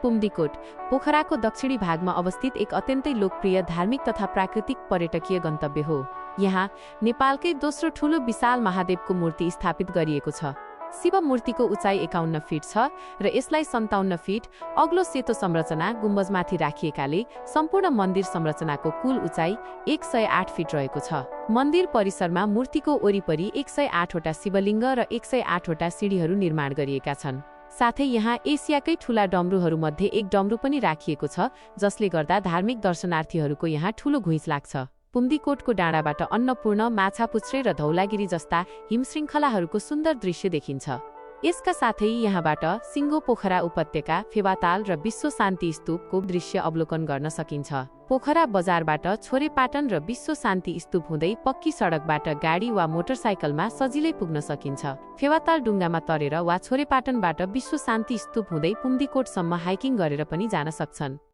पुम्दीकोट पोखराको दक्षिणी भागमा अवस्थित एक अत्यन्तै लोकप्रिय धार्मिक तथा प्राकृतिक पर्यटकीय गन्तव्य हो। यहाँ नेपालकै दोस्रो ठूलो विशाल महादेवको मूर्ति स्थापित गरिएको छ। शिव मूर्तिको उचाइ 51 फिट छ र यसलाई 57 फिट अग्लो सेतो संरचना गुम्बजमाथि राखिएकाले सम्पूर्ण मन्दिर संरचनाको कुल उचाइ 108 फिट रहेको छ। मन्दिर परिसरमा मूर्तिको वरिपरि 108 वटा शिवलिङ्ग र 108 वटा सिँढीहरू निर्माण गरिएका छन्। साथै यहाँ एसियाकै ठूला डमरूहरूमध्ये एक डमरू पनि राखिएको छ, जसले गर्दा धार्मिक दर्शनार्थीहरूको यहाँ ठूलो घुइँच लाग्छ। पुम्दीकोटको डाँडाबाट अन्नपूर्ण, माछापुच्छ्रे र धौलागिरी जस्ता हिमश्रृङ्खलाहरूको सुन्दर दृश्य देखिन्छ। यसका साथै यहाँबाट सिङ्गो पोखरा उपत्यका, फेवाताल र विश्व शान्ति स्तूपको दृश्य अवलोकन गर्न सकिन्छ। पोखरा बजारबाट छोरेपाटन र विश्व शान्ति स्तूप हुँदै पक्की सडकबाट गाडी वा मोटरसाइकलमा सजिलै पुग्न सकिन्छ। फेवाताल डुङ्गामा तरेर वा छोरेपाटनबाट विश्व शान्ति स्तूप हुँदै पुम्दीकोटसम्म हाइकिङ गरेर पनि जान सक्छन्।